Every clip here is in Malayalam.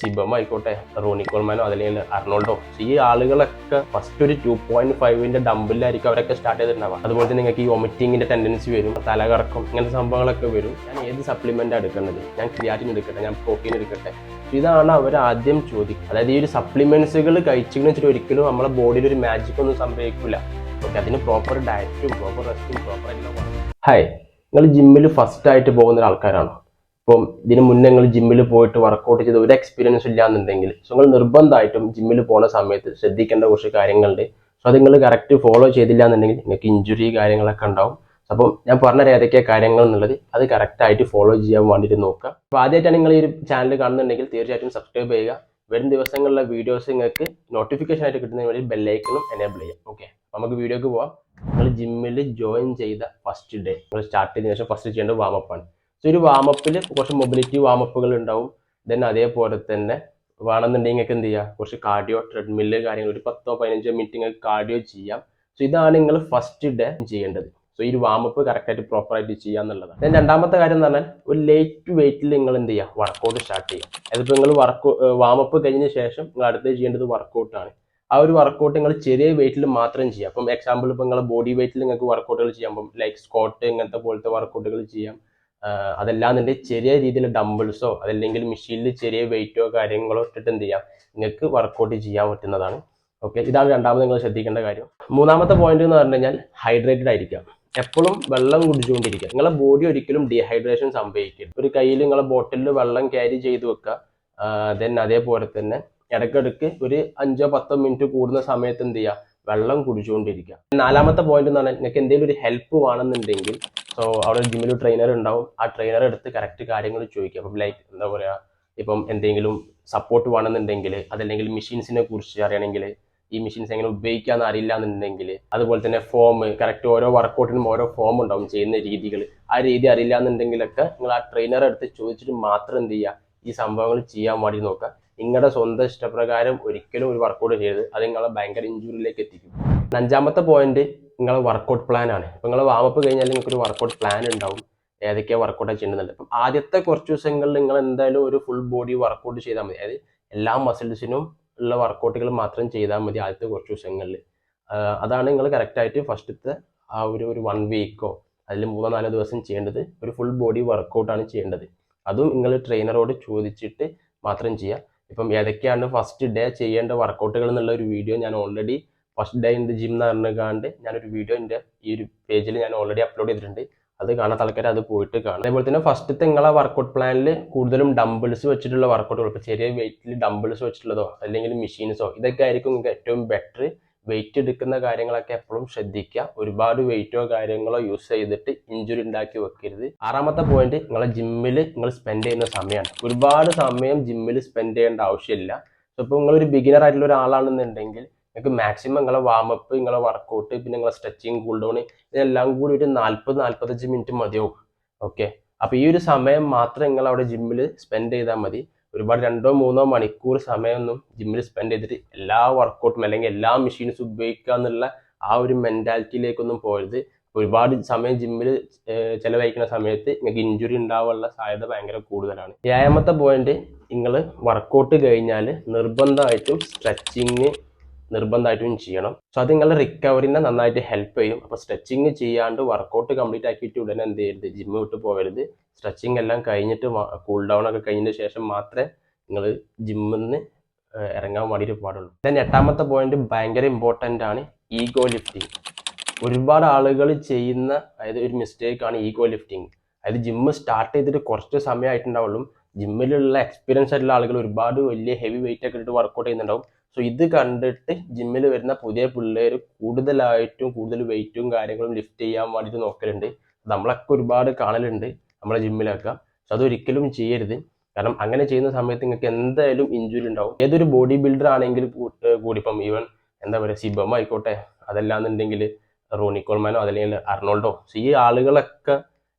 സിബം ആയിക്കോട്ടെ, റോണി കോൾമാനോ അതല്ലെങ്കിൽ അർണോൾഡോ, ഈ ആളുകളൊക്കെ ഫസ്റ്റ് ഒരു 2.5 ഡംബിലായിരിക്കും അവരൊക്കെ സ്റ്റാർട്ട് ചെയ്തിട്ടുണ്ടാവുക. അതുപോലെ തന്നെ നിങ്ങൾക്ക് ഈ വൊമിറ്റിങ്ങിന്റെ ടെൻഡൻസി വരും, തലകറക്കം, ഇങ്ങനത്തെ സംഭവങ്ങളൊക്കെ വരും. ഞാൻ ഏത് സപ്ലിമെന്റ് എടുക്കേണ്ടത്, ഞാൻ ക്രിയാറ്റിൻ എടുക്കട്ടെ, ഞാൻ പ്രോട്ടീൻ എടുക്കട്ടെ, ഇതാണ് അവർ ആദ്യം ചോദിക്കുക. അതായത് ഈ ഒരു സപ്ലിമെന്റ്സുകൾ കഴിച്ചെന്ന് വെച്ചിട്ട് ഒരിക്കലും നമ്മുടെ ബോഡിയിൽ ഒരു മാജിക് ഒന്നും സംഭവിക്കില്ല. ഓക്കെ, അതിന് പ്രോപ്പർ ഡയറ്റും പ്രോപ്പർ റെസ്റ്റും പ്രോപ്പർ എല്ലാം വേണം. ഹായ്, നിങ്ങൾ ജിമ്മിൽ ഫസ്റ്റ് ആയിട്ട് പോകുന്ന ആൾക്കാരാണോ? ഇപ്പം ഇതിന് മുന്നേ നിങ്ങൾ ജിമ്മിൽ പോയിട്ട് വർക്കൗട്ട് ചെയ്ത് ഒരു എക്സ്പീരിയൻസ് ഇല്ല എന്നുണ്ടെങ്കിൽ നിങ്ങൾ നിർബന്ധമായിട്ടും ജിമ്മിൽ പോകുന്ന സമയത്ത് ശ്രദ്ധിക്കേണ്ട കുറച്ച് കാര്യങ്ങളുണ്ട്. സോ അത് നിങ്ങൾ കറക്റ്റ് ഫോളോ ചെയ്തില്ല എന്നുണ്ടെങ്കിൽ നിങ്ങൾക്ക് ഇഞ്ചുറി കാര്യങ്ങളൊക്കെ ഉണ്ടാവും. അപ്പം ഞാൻ പറഞ്ഞ ഏതൊക്കെ കാര്യങ്ങൾ എന്നുള്ളത് അത് കറക്റ്റായിട്ട് ഫോളോ ചെയ്യാൻ വേണ്ടിയിട്ട് നോക്കുക. അപ്പോൾ ആദ്യമായിട്ടാണ് നിങ്ങൾ ഈ ഒരു ചാനൽ കാണുന്നുണ്ടെങ്കിൽ തീർച്ചയായിട്ടും സബ്സ്ക്രൈബ് ചെയ്യുക. വരും ദിവസങ്ങളിലെ വീഡിയോസ് നിങ്ങൾക്ക് നോട്ടിഫിക്കേഷൻ ആയിട്ട് കിട്ടുന്നതിന് വേണ്ടി ബെല്ലൈക്കണും എനേബിൾ ചെയ്യാം. ഓക്കെ, നമുക്ക് വീഡിയോക്ക് പോവാം. നിങ്ങൾ ജിമ്മിൽ ജോയിൻ ചെയ്ത ഫസ്റ്റ് ഡേ നിങ്ങൾ സ്റ്റാർട്ട് ചെയ്തതിനു ശേഷം ഫസ്റ്റ് ചെയ്യേണ്ടത് വാമപ്പാണ്. സോ ഒരു വാമപ്പിൽ കുറച്ച് മൊബിലിറ്റി വാമപ്പുകൾ ഉണ്ടാവും. ദെൻ അതേപോലെ തന്നെ വേണമെന്നുണ്ടെങ്കിൽ നിങ്ങൾക്ക് എന്ത് ചെയ്യുക, കുറച്ച് കാർഡിയോ, ട്രെഡ്മില്ല് കാര്യങ്ങൾ ഒരു 10-15 മിനിറ്റ് നിങ്ങൾക്ക് കാർഡിയോ ചെയ്യാം. സോ ഇതാണ് നിങ്ങൾ ഫസ്റ്റ് ഡേ ചെയ്യേണ്ടത്. സോ ഈ ഒരു വാമപ്പ് കറക്റ്റായിട്ട് പ്രോപ്പറായിട്ട് ചെയ്യുക എന്നുള്ളതാണ്. ദെൻ രണ്ടാമത്തെ കാര്യം എന്ന് പറഞ്ഞാൽ ഒരു ലേറ്റ് വെയിറ്റിൽ നിങ്ങൾ എന്ത് ചെയ്യുക, വർക്കൗട്ട് സ്റ്റാർട്ട് ചെയ്യുക. അതിപ്പോൾ നിങ്ങൾ വാമപ്പ് കഴിഞ്ഞ ശേഷം നിങ്ങൾ അടുത്ത് ചെയ്യേണ്ടത് വർക്കൗട്ടാണ്. ആ ഒരു വർക്കൗട്ട് നിങ്ങൾ ചെറിയ വെയിറ്റിൽ മാത്രം ചെയ്യുക. അപ്പം എക്സാമ്പിൾ ഇപ്പോൾ നിങ്ങളുടെ ബോഡി വെയിറ്റിൽ നിങ്ങൾക്ക് വർക്കൗട്ടുകൾ ചെയ്യാം, ലൈക്ക് സ്ക്വാട്ട് ഇങ്ങനത്തെ പോലത്തെ വർക്കൗട്ടുകൾ ചെയ്യാം. അതല്ലാന്നുണ്ടെങ്കിൽ ചെറിയ രീതിയിൽ ഡംബിൾസോ അതല്ലെങ്കിൽ മെഷീനിൽ ചെറിയ വെയിറ്റോ കാര്യങ്ങളോ ഇട്ടിട്ട് എന്ത് ചെയ്യാം, നിങ്ങൾക്ക് വർക്കൗട്ട് ചെയ്യാൻ പറ്റുന്നതാണ്. ഓക്കെ, ഇതാണ് രണ്ടാമത് നിങ്ങൾ ശ്രദ്ധിക്കേണ്ട കാര്യം. മൂന്നാമത്തെ പോയിന്റ് എന്ന് പറഞ്ഞു കഴിഞ്ഞാൽ ഹൈഡ്രേറ്റഡ് ആയിരിക്കാം. എപ്പോഴും വെള്ളം കുടിച്ചുകൊണ്ടിരിക്കുക. നിങ്ങളുടെ ബോഡി ഒരിക്കലും ഡീഹൈഡ്രേഷൻ സംഭവിക്കരുത്. ഒരു കയ്യിൽ നിങ്ങളെ ബോട്ടിലിൽ വെള്ളം ക്യാരി ചെയ്ത് വെക്കുക. ദെൻ അതേപോലെ തന്നെ ഇടയ്ക്കിടയ്ക്ക് ഒരു 5-10 മിനിറ്റ് കൂടുന്ന സമയത്ത് എന്ത് ചെയ്യുക, വെള്ളം കുടിച്ചുകൊണ്ടിരിക്കുക. നാലാമത്തെ പോയിന്റ് എന്ന് പറഞ്ഞാൽ നിങ്ങൾക്ക് എന്തെങ്കിലും ഒരു ഹെൽപ്പ് വേണമെന്നുണ്ടെങ്കിൽ സോ അവിടെ ജിമ്മിൽ ട്രെയിനർ ഉണ്ടാവും. ആ ട്രെയിനർ എടുത്ത് കറക്റ്റ് കാര്യങ്ങൾ ചോദിക്കുക. അപ്പം ലൈക്ക് എന്താ പറയുക, ഇപ്പം എന്തെങ്കിലും സപ്പോർട്ട് വേണമെന്നുണ്ടെങ്കിൽ അതല്ലെങ്കിൽ മെഷീൻസിനെ കുറിച്ച് അറിയണമെങ്കിൽ, ഈ മെഷീൻസ് എങ്ങനെ ഉപയോഗിക്കാന്ന് അറിയില്ല എന്നുണ്ടെങ്കിൽ, അതുപോലെ തന്നെ ഫോം കറക്റ്റ് ഓരോ വർക്കൗട്ടിനും ഓരോ ഫോം ഉണ്ടാവും ചെയ്യുന്ന രീതികൾ, ആ രീതി അറിയില്ല എന്നുണ്ടെങ്കിലൊക്കെ നിങ്ങൾ ആ ട്രെയിനറെ അടുത്ത് ചോദിച്ചിട്ട് മാത്രം എന്ത് ചെയ്യുക, ഈ സംഭവങ്ങൾ ചെയ്യാൻ വേണ്ടി നോക്കുക. നിങ്ങളുടെ സ്വന്തം ഇഷ്ടപ്രകാരം ഒരിക്കലും ഒരു വർക്കൗട്ട് ചെയ്ത് അത് നിങ്ങളെ ഭയങ്കര ഇഞ്ചുറിയിലേക്ക് എത്തിക്കും. അഞ്ചാമത്തെ പോയിന്റ് നിങ്ങളെ വർക്കൗട്ട് പ്ലാൻ ആണ്. ഇപ്പം നിങ്ങൾ വാമപ്പ് കഴിഞ്ഞാൽ നിങ്ങൾക്ക് ഒരു വർക്കൗട്ട് പ്ലാൻ ഉണ്ടാവും, ഏതൊക്കെയാണ് വർക്കൗട്ട് ചെയ്യുന്നുണ്ട്. അപ്പം ആദ്യത്തെ കുറച്ച് ദിവസങ്ങളിൽ നിങ്ങൾ എന്തായാലും ഒരു ഫുൾ ബോഡി വർക്കൗട്ട് ചെയ്താൽ മതി. അതായത് എല്ലാ മസിൽസിനും ഉള്ള വർക്കൗട്ടുകൾ മാത്രം ചെയ്താൽ മതി ആദ്യത്തെ കുറച്ച് ദിവസങ്ങളിൽ. അതാണ് നിങ്ങൾ കറക്റ്റായിട്ട് ഫസ്റ്റത്തെ ആ ഒരു 1 വീക്കോ അതിൽ 3-4 ദിവസം ചെയ്യേണ്ടത് ഒരു ഫുൾ ബോഡി വർക്കൗട്ടാണ് ചെയ്യേണ്ടത്. അതും നിങ്ങൾ ട്രെയിനറോട് ചോദിച്ചിട്ട് മാത്രം ചെയ്യുക. ഇപ്പം ഏതൊക്കെയാണ് ഫസ്റ്റ് ഡേ ചെയ്യേണ്ട വർക്കൗട്ടുകൾ എന്നുള്ള ഒരു വീഡിയോ ഞാൻ already first day in the gym എന്ന് പറഞ്ഞുകൊണ്ട് ഞാനൊരു വീഡിയോ എൻ്റെ ഈ ഒരു പേജിൽ ഞാൻ ഓൾറെഡി അപ്ലോഡ് ചെയ്തിട്ടുണ്ട്. അത് കാണാത്ത ആൾക്കാർ അത് പോയിട്ട് കാണാം. അതേപോലെ തന്നെ ഫസ്റ്റത്തെ നിങ്ങളെ വർക്കൗട്ട് പ്ലാനിൽ കൂടുതലും ഡംബിൾസ് വെച്ചിട്ടുള്ള വർക്കൗട്ടുകൾ, ഇപ്പോൾ ചെറിയ വെയിറ്റിൽ ഡംബിൾസ് വെച്ചിട്ടുള്ളതോ അല്ലെങ്കിൽ മെഷീൻസോ ഇതൊക്കെ ആയിരിക്കും നിങ്ങൾക്ക് ഏറ്റവും ബെറ്റർ. വെയിറ്റ് എടുക്കുന്ന കാര്യങ്ങളൊക്കെ എപ്പോഴും ശ്രദ്ധിക്കുക. ഒരുപാട് വെയിറ്റോ കാര്യങ്ങളോ യൂസ് ചെയ്തിട്ട് ഇഞ്ചുറി ഉണ്ടാക്കി വെക്കരുത്. ആറാമത്തെ പോയിന്റ് നിങ്ങളെ ജിമ്മിൽ നിങ്ങൾ സ്പെൻഡ് ചെയ്യുന്ന സമയമാണ്. ഒരുപാട് സമയം ജിമ്മിൽ സ്പെൻഡ് ചെയ്യേണ്ട ആവശ്യമില്ല. സോ ഇപ്പോൾ നിങ്ങളൊരു ബിഗിനർ ആയിട്ടുള്ള ഒരാളാണെന്നുണ്ടെങ്കിൽ നിങ്ങൾക്ക് മാക്സിമം നിങ്ങളെ വാമപ്പ്, നിങ്ങളെ വർക്കൗട്ട്, പിന്നെ നിങ്ങളെ സ്ട്രെച്ചിങ്, കൂൾ ഡൗൺ ഇതെല്ലാം കൂടി ഒരു 40-45 മിനിറ്റ് മതിയാവും. ഓക്കെ, അപ്പോൾ ഈ ഒരു സമയം മാത്രം നിങ്ങൾ അവിടെ ജിമ്മിൽ സ്പെൻഡ് ചെയ്താൽ മതി. ഒരുപാട് 2-3 മണിക്കൂർ സമയമൊന്നും ജിമ്മിൽ സ്പെൻഡ് ചെയ്തിട്ട് എല്ലാ വർക്കൗട്ടും അല്ലെങ്കിൽ എല്ലാ മെഷീൻസും ഉപയോഗിക്കുക എന്നുള്ള ആ ഒരു മെൻറ്റാലിറ്റിയിലേക്കൊന്നും പോകരുത്. ഒരുപാട് സമയം ജിമ്മിൽ ചിലവഴിക്കുന്ന സമയത്ത് നിങ്ങൾക്ക് ഇഞ്ചുറി ഉണ്ടാവാനുള്ള സാധ്യത ഭയങ്കര കൂടുതലാണ്. ഏഴാമത്തെ പോയിന്റ്, നിങ്ങൾ വർക്കൗട്ട് കഴിഞ്ഞാൽ നിർബന്ധമായിട്ടും സ്ട്രെച്ചിങ് നിർബന്ധമായിട്ടും ചെയ്യണം. സോ അത് നിങ്ങളുടെ റിക്കവറിനെ നന്നായിട്ട് ഹെൽപ്പ് ചെയ്യും. അപ്പോൾ സ്ട്രെച്ചിങ് ചെയ്യാണ്ട് വർക്കൗട്ട് കംപ്ലീറ്റ് ആക്കിയിട്ട് ഉടനെ എന്ത് ചെയ്യരുത്, ജിമ്മ് വിട്ട് പോകരുത്. സ്ട്രെച്ചിങ് എല്ലാം കഴിഞ്ഞിട്ട് കൂൾ ഡൗൺ ഒക്കെ കഴിഞ്ഞതിന് ശേഷം മാത്രമേ നിങ്ങൾ ജിമ്മിൽ നിന്ന് ഇറങ്ങാൻ വേണ്ടിയിട്ട് പാടുള്ളൂ. ദെൻ എട്ടാമത്തെ പോയിന്റ് ഭയങ്കര ഇമ്പോർട്ടൻ്റ് ആണ്, ഈഗോ ലിഫ്റ്റിംഗ്. ഒരുപാട് ആളുകൾ ചെയ്യുന്ന അതായത് ഒരു മിസ്റ്റേക്കാണ് ഈഗോ ലിഫ്റ്റിംഗ്. അതായത് ജിമ്മ് സ്റ്റാർട്ട് ചെയ്തിട്ട് കുറച്ച് സമയമായിട്ടുണ്ടാവുള്ളൂ, ജിമ്മിലുള്ള എക്സ്പീരിയൻസ് ആയിട്ടുള്ള ആളുകൾ ഒരുപാട് വലിയ ഹെവി വെയിറ്റ് ഒക്കെ ഇട്ടിട്ട് വർക്കൗട്ട് ചെയ്യുന്നുണ്ടാവും. സോ ഇത് കണ്ടിട്ട് ജിമ്മിൽ വരുന്ന പുതിയ പിള്ളേർ കൂടുതൽ വെയിറ്റും കാര്യങ്ങളും ലിഫ്റ്റ് ചെയ്യാൻ വേണ്ടിയിട്ട് നോക്കലുണ്ട്. നമ്മളൊക്കെ ഒരുപാട് കാണലുണ്ട് നമ്മളെ ജിമ്മിലൊക്കെ. സോ അതൊരിക്കലും ചെയ്യരുത്. കാരണം അങ്ങനെ ചെയ്യുന്ന സമയത്ത് നിങ്ങൾക്ക് എന്തായാലും ഇഞ്ചുറി ഉണ്ടാവും. ഏതൊരു ബോഡി ബിൽഡർ ആണെങ്കിൽ കൂടി ഇപ്പം ഈവൻ എന്താ പറയുക, സിബം ആയിക്കോട്ടെ, അതല്ലാന്നുണ്ടെങ്കിൽ റോണി കോൾമാനോ അതല്ലെങ്കിൽ അർണോൾഡോ, ഈ ആളുകളൊക്കെ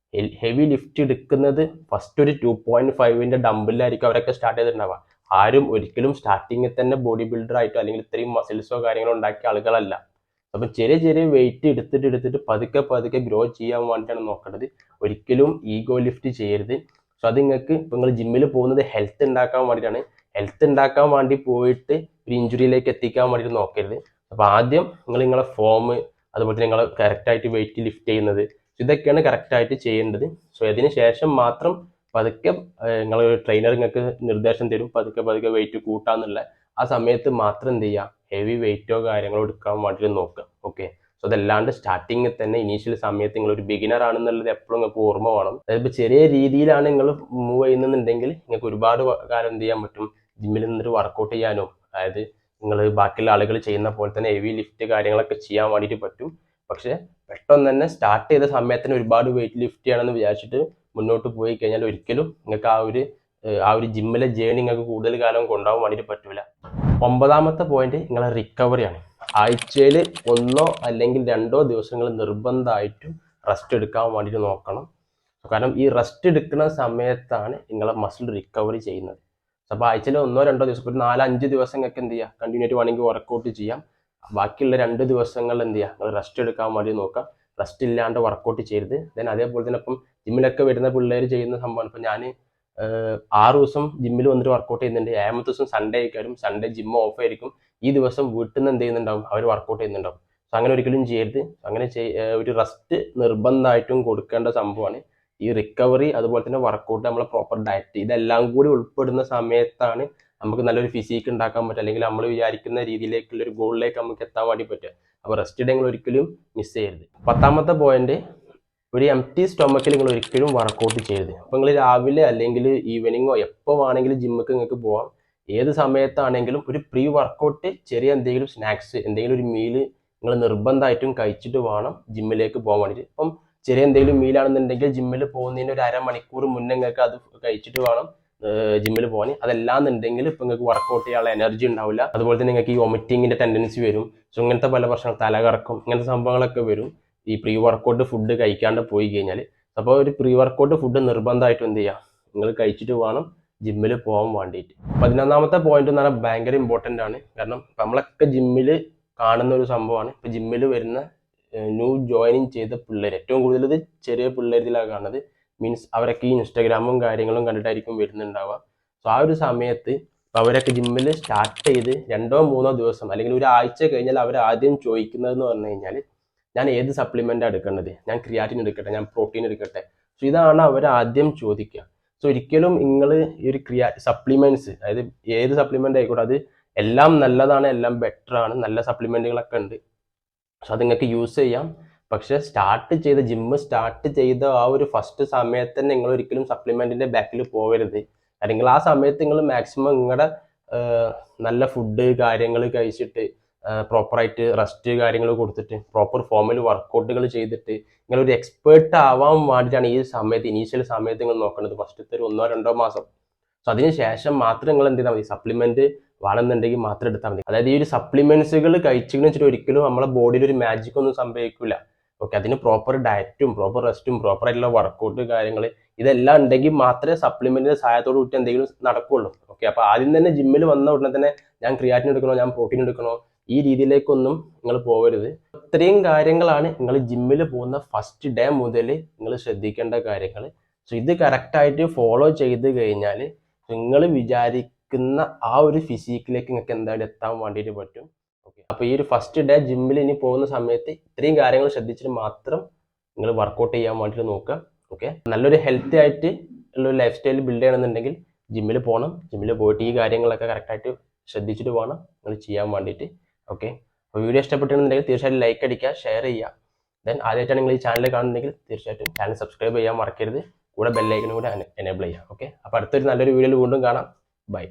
ഹെവി ലിഫ്റ്റ് എടുക്കുന്നത് ഫസ്റ്റ് ഒരു 2.5 ഡംബിലായിരിക്കും അവരൊക്കെ സ്റ്റാർട്ട് ചെയ്തിട്ടുണ്ടാവുക. ആരും ഒരിക്കലും സ്റ്റാർട്ടിങ്ങിൽ തന്നെ ബോഡി ബിൽഡർ ആയിട്ടോ അല്ലെങ്കിൽ ഇത്രയും മസിൽസോ കാര്യങ്ങളോ ഉണ്ടാക്കിയ ആളുകളല്ല. അപ്പം ചെറിയ വെയിറ്റ് എടുത്തിട്ട് പതുക്കെ ഗ്രോ ചെയ്യാൻ വേണ്ടിയിട്ടാണ് നോക്കേണ്ടത്. ഒരിക്കലും ഈഗോ ലിഫ്റ്റ് ചെയ്യരുത്. സോ അത് നിങ്ങൾക്ക് ഇപ്പം നിങ്ങൾ ജിമ്മിൽ പോകുന്നത് ഹെൽത്ത് ഉണ്ടാക്കാൻ വേണ്ടിയിട്ടാണ്. ഹെൽത്ത് ഉണ്ടാക്കാൻ വേണ്ടി പോയിട്ട് ഒരു ഇഞ്ചുറിയിലേക്ക് എത്തിക്കാൻ വേണ്ടിയിട്ട് നോക്കരുത്. അപ്പോൾ ആദ്യം നിങ്ങളെ ഫോം, അതുപോലെ തന്നെ നിങ്ങൾ കറക്റ്റായിട്ട് വെയിറ്റ് ലിഫ്റ്റ് ചെയ്യുന്നത്, ഇതൊക്കെയാണ് കറക്റ്റായിട്ട് ചെയ്യേണ്ടത്. സോ അതിന് ശേഷം മാത്രം പതുക്കെ നിങ്ങൾ ട്രെയിനർ നിങ്ങൾക്ക് നിർദ്ദേശം തരും, പതുക്കെ വെയിറ്റ് കൂട്ടാന്നുള്ള. ആ സമയത്ത് മാത്രം എന്ത് ചെയ്യുക, ഹെവി വെയിറ്റോ കാര്യങ്ങളോ എടുക്കാൻ വേണ്ടിയിട്ട് നോക്കുക. ഓക്കെ, സോ അതല്ലാണ്ട് സ്റ്റാർട്ടിങ്ങിൽ തന്നെ ഇനീഷ്യൽ സമയത്ത് നിങ്ങൾ ഒരു ബിഗിനർ ആണെന്നുള്ളത് എപ്പോഴും നിങ്ങൾക്ക് ഓർമ്മ വേണം. അതായത് ഇപ്പോൾ ചെറിയ രീതിയിലാണ് നിങ്ങൾ മൂവ് ചെയ്യുന്നുണ്ടെങ്കിൽ നിങ്ങൾക്ക് ഒരുപാട് കാലം എന്ത് ചെയ്യാൻ പറ്റും, ജിമ്മിൽ നിന്നൊരു വർക്കൗട്ട് ചെയ്യാനോ, അതായത് നിങ്ങൾ ബാക്കിയുള്ള ആളുകൾ ചെയ്യുന്ന പോലെ തന്നെ ഹെവി ലിഫ്റ്റ് കാര്യങ്ങളൊക്കെ ചെയ്യാൻ വേണ്ടിയിട്ട് പറ്റും. പക്ഷേ പെട്ടെന്ന് തന്നെ സ്റ്റാർട്ട് ചെയ്ത സമയത്തിന് ഒരുപാട് വെയിറ്റ് ലിഫ്റ്റ് ചെയ്യണമെന്ന് വിചാരിച്ചിട്ട് മുന്നോട്ട് പോയി കഴിഞ്ഞാൽ ഒരിക്കലും നിങ്ങൾക്ക് ആ ഒരു ജിമ്മിലെ ജേണി നിങ്ങൾക്ക് കൂടുതൽ കാലം കൊണ്ടുപോകാൻ വേണ്ടിയിട്ട് പറ്റില്ല. 9ാമത്തെ പോയിന്റ് നിങ്ങളെ റിക്കവറിയാണ്. ആഴ്ചയിൽ 1 അല്ലെങ്കിൽ 2 ദിവസങ്ങൾ നിർബന്ധമായിട്ടും റെസ്റ്റ് എടുക്കാൻ വേണ്ടിയിട്ട് നോക്കണം. കാരണം ഈ റെസ്റ്റ് എടുക്കുന്ന സമയത്താണ് നിങ്ങളെ മസിൽ റിക്കവറി ചെയ്യുന്നത്. അപ്പോൾ ആഴ്ചയിൽ 1-2 ദിവസം, ഒരു 4-5 ദിവസം നിങ്ങൾക്ക് എന്ത് ചെയ്യാം, കണ്ടിന്യൂ ആയിട്ട് വേണമെങ്കിൽ വർക്കൗട്ട് ചെയ്യാം. ബാക്കിയുള്ള 2 ദിവസങ്ങൾ എന്ത് ചെയ്യുക, നിങ്ങൾ റെസ്റ്റ് എടുക്കാൻ വേണ്ടി നോക്കാം. റെസ്റ്റ് ഇല്ലാണ്ട് വർക്കൗട്ട് ചെയ്യരുത്. ദെൻ അതേപോലെ തന്നെ ഇപ്പം ജിമ്മിലൊക്കെ വരുന്ന പിള്ളേർ ചെയ്യുന്ന സംഭവമാണ്. ഇപ്പം ഞാൻ 6 ദിവസം ജിമ്മിൽ വന്നിട്ട് വർക്കൗട്ട് ചെയ്യുന്നുണ്ട്. 7ാമത്തെ ദിവസം സൺഡേ ആയിരിക്കും, സൺഡേ ജിം ഓഫ് ആയിരിക്കും. ഈ ദിവസം വീട്ടിൽ നിന്ന് എന്ത് ചെയ്യുന്നുണ്ടാവും, അവർ വർക്കൗട്ട് ചെയ്യുന്നുണ്ടാവും. സോ അങ്ങനെ ഒരിക്കലും ചെയ്യരുത്. അങ്ങനെ ഒരു റെസ്റ്റ് നിർബന്ധമായിട്ടും കൊടുക്കേണ്ട സംഭവമാണ്. ഈ റിക്കവറി, അതുപോലെ തന്നെ വർക്കൗട്ട്, നമ്മളെ പ്രോപ്പർ ഡയറ്റ്, ഇതെല്ലാം കൂടി ഉൾപ്പെടുന്ന സമയത്താണ് നമുക്ക് നല്ലൊരു ഫിസിക്ക് ഉണ്ടാക്കാൻ പറ്റുക, അല്ലെങ്കിൽ നമ്മൾ വിചാരിക്കുന്ന രീതിയിലേക്കുള്ള ഒരു ഗോളിലേക്ക് നമുക്ക് എത്താൻ വേണ്ടി പറ്റുക. അപ്പോൾ റെസ്റ്റ് ഡേ നിങ്ങൾ ഒരിക്കലും മിസ് ചെയ്യരുത്. 10ാമത്തെ പോയിന്റ്, ഒരു എംപ്റ്റി സ്റ്റൊമക്കിൽ നിങ്ങൾ ഒരിക്കലും വർക്കൗട്ട് ചെയ്യരുത്. അപ്പോൾ നിങ്ങൾ രാവിലെ അല്ലെങ്കിൽ ഈവനിങ്ങോ എപ്പോൾ വേണമെങ്കിലും ജിമ്മിക്ക് നിങ്ങൾക്ക് പോകാം. ഏത് സമയത്താണെങ്കിലും ഒരു പ്രീ വർക്കൗട്ട് ചെറിയ എന്തെങ്കിലും സ്നാക്സ്, എന്തെങ്കിലും ഒരു മീല് നിങ്ങൾ നിർബന്ധമായിട്ടും കഴിച്ചിട്ട് വേണം ജിമ്മിലേക്ക് പോകാൻ വേണ്ടിയിട്ട്. ഇപ്പം ചെറിയ എന്തെങ്കിലും മീലാണെന്നുണ്ടെങ്കിൽ ജിമ്മിൽ പോകുന്നതിന് ഒരു അരമണിക്കൂർ മുന്നേ നിങ്ങൾക്ക് അത് കഴിച്ചിട്ട് വേണം ജിമ്മിൽ പോകാൻ. അതല്ലാന്നുണ്ടെങ്കിൽ ഇപ്പം നിങ്ങൾക്ക് വർക്കൗട്ട് ചെയ്യാനുള്ള എനർജി ഉണ്ടാവില്ല. അതുപോലെ തന്നെ നിങ്ങൾക്ക് ഈ വൊമിറ്റിങ്ങിൻ്റെ ടെൻഡൻസി വരും. സോ ഇങ്ങനത്തെ പല പ്രശ്നങ്ങൾ, തലകറക്കം, ഇങ്ങനത്തെ സംഭവങ്ങളൊക്കെ വരും ഈ പ്രീ വർക്കൗട്ട് ഫുഡ് കഴിക്കാണ്ട് പോയി കഴിഞ്ഞാൽ. അപ്പോൾ ഒരു പ്രീ വർക്കൗട്ട് ഫുഡ് നിർബന്ധമായിട്ടും എന്ത് ചെയ്യുക, നിങ്ങൾ കഴിച്ചിട്ട് വേണം ജിമ്മിൽ പോകാൻ വേണ്ടിയിട്ട്. 11ാമത്തെ പോയിന്റ് എന്ന് പറഞ്ഞാൽ ഭയങ്കര ഇമ്പോർട്ടൻ്റ് ആണ്. കാരണം നമ്മളൊക്കെ ജിമ്മിൽ കാണുന്ന ഒരു സംഭവമാണ്. ഇപ്പോൾ ജിമ്മിൽ വരുന്ന ന്യൂ ജോയിനിങ് ചെയ്ത പിള്ളേർ, ഏറ്റവും കൂടുതൽ ഇത് ചെറിയ പിള്ളേരിലാണ് കാണുന്നത്. മീൻസ് അവരൊക്കെ ഈ ഇൻസ്റ്റാഗ്രാമും കാര്യങ്ങളും കണ്ടിട്ടായിരിക്കും വരുന്നുണ്ടാവുക. സോ ആ ഒരു സമയത്ത് അവരൊക്കെ ജിമ്മിൽ സ്റ്റാർട്ട് ചെയ്ത് 2-3 ദിവസം അല്ലെങ്കിൽ ഒരാഴ്ച കഴിഞ്ഞാൽ അവർ ആദ്യം ചോദിക്കുന്നതെന്ന് പറഞ്ഞു കഴിഞ്ഞാൽ, ഞാൻ ഏത് സപ്ലിമെൻ്റാണ് എടുക്കേണ്ടത്, ഞാൻ ക്രിയാറ്റിൻ എടുക്കട്ടെ, ഞാൻ പ്രോട്ടീൻ എടുക്കട്ടെ. സോ ഇതാണ് അവർ ആദ്യം ചോദിക്കുക. സോ ഒരിക്കലും നിങ്ങൾ ഈ ഒരു സപ്ലിമെൻറ്റ്സ്, അതായത് ഏത് സപ്ലിമെൻ്റ് ആയിക്കോട്ടെ, അത് എല്ലാം നല്ലതാണ്, എല്ലാം ബെറ്റർ ആണ്, നല്ല സപ്ലിമെൻറ്റുകളൊക്കെ ഉണ്ട്. സോ അത് നിങ്ങൾക്ക് യൂസ് ചെയ്യാം. പക്ഷെ ജിമ്മ് സ്റ്റാർട്ട് ചെയ്ത ആ ഒരു ഫസ്റ്റ് സമയത്ത് തന്നെ നിങ്ങൾ ഒരിക്കലും സപ്ലിമെൻറ്റിൻ്റെ ബാക്കിൽ പോകരുത്. അല്ലെങ്കിൽ ആ സമയത്ത് നിങ്ങൾ മാക്സിമം നിങ്ങളുടെ നല്ല ഫുഡ് കാര്യങ്ങൾ കഴിച്ചിട്ട് പ്രോപ്പറായിട്ട് റെസ്റ്റ് കാര്യങ്ങൾ കൊടുത്തിട്ട് പ്രോപ്പർ ഫോമിൽ വർക്കൗട്ടുകൾ ചെയ്തിട്ട് നിങ്ങളൊരു എക്സ്പേർട്ട് ആവാൻ വേണ്ടിയിട്ടാണ് ഈ സമയത്ത്, ഇനീഷ്യൽ സമയത്ത് നിങ്ങൾ നോക്കേണ്ടത്, ഫസ്റ്റത്തെ ഒരു 1-2 മാസം. സോ അതിന് ശേഷം മാത്രം നിങ്ങൾ എന്ത് ചെയ്താൽ മതി, സപ്ലിമെൻറ്റ് വേണമെന്നുണ്ടെങ്കിൽ മാത്രം എടുത്താൽ മതി. അതായത് ഈ ഒരു സപ്ലിമെന്റ്സുകൾ കഴിച്ചെന്ന് വെച്ചിട്ട് ഒരിക്കലും നമ്മളെ ബോഡിയിൽ ഒരു മാജിക് ഒന്നും സംഭവിക്കില്ല. ഓക്കെ, അതിന് പ്രോപ്പർ ഡയറ്റും പ്രോപ്പർ റെസ്റ്റും പ്രോപ്പർ ആയിട്ടുള്ള വർക്കൗട്ട് കാര്യങ്ങൾ ഇതെല്ലാം ഉണ്ടെങ്കിൽ മാത്രമേ സപ്ലിമെന്റിന്റെ സഹായത്തോട് കൂടി എന്തെങ്കിലും നടക്കുകയുള്ളൂ. ഓക്കെ, അപ്പോൾ ആദ്യം തന്നെ ജിമ്മിൽ വന്ന ഉടനെ തന്നെ ഞാൻ ക്രിയാറ്റിൻ എടുക്കണോ, ഞാൻ പ്രോട്ടീൻ എടുക്കണോ, ഈ രീതിയിലേക്കൊന്നും നിങ്ങൾ പോകരുത്. ഇത്രയും കാര്യങ്ങളാണ് നിങ്ങൾ ജിമ്മിൽ പോകുന്ന ഫസ്റ്റ് ഡേ മുതൽ നിങ്ങൾ ശ്രദ്ധിക്കേണ്ട കാര്യങ്ങൾ. സോ ഇത് കറക്റ്റായിട്ട് ഫോളോ ചെയ്ത് കഴിഞ്ഞാൽ നിങ്ങൾ വിചാരിക്കുന്ന ആ ഒരു ഫിസിക്കിലേക്ക് നിങ്ങൾക്ക് എന്തായാലും എത്താൻ വേണ്ടിയിട്ട് പറ്റും. ഓക്കെ, അപ്പോൾ ഈ ഒരു ഫസ്റ്റ് ഡേ ജിമ്മിൽ ഇനി പോകുന്ന സമയത്ത് ഇത്രയും കാര്യങ്ങൾ ശ്രദ്ധിച്ചിട്ട് മാത്രം നിങ്ങൾ വർക്കൗട്ട് ചെയ്യാൻ വേണ്ടിയിട്ട് നോക്കുക. ഓക്കെ, നല്ലൊരു ഹെൽത്തി ആയിട്ട് ഉള്ളൊരു ലൈഫ് സ്റ്റൈൽ ബിൽഡ് ചെയ്യണമെന്നുണ്ടെങ്കിൽ ജിമ്മിൽ പോകണം. ജിമ്മിൽ പോയിട്ട് ഈ കാര്യങ്ങളൊക്കെ കറക്റ്റായിട്ട് ശ്രദ്ധിച്ചിട്ട് വേണം നിങ്ങൾ ചെയ്യാൻ വേണ്ടിയിട്ട്. ഓക്കെ, അപ്പോൾ വീഡിയോ ഇഷ്ടപ്പെട്ടിട്ടുണ്ടെങ്കിൽ തീർച്ചയായിട്ടും ലൈക്ക് അടിക്കുക, ഷെയർ ചെയ്യുക. ദെൻ ആദ്യമായിട്ടാണ് നിങ്ങൾ ഈ ചാനൽ കാണുന്നുണ്ടെങ്കിൽ തീർച്ചയായിട്ടും ചാനൽ സബ്സ്ക്രൈബ് ചെയ്യാൻ മറക്കരുത്. കൂടെ ബെല്ലൈക്കനും കൂടെ എനേബിൾ ചെയ്യുക. ഓക്കെ, അപ്പോൾ അടുത്തൊരു നല്ലൊരു വീഡിയോയിൽ വീണ്ടും കാണാം. ബൈ.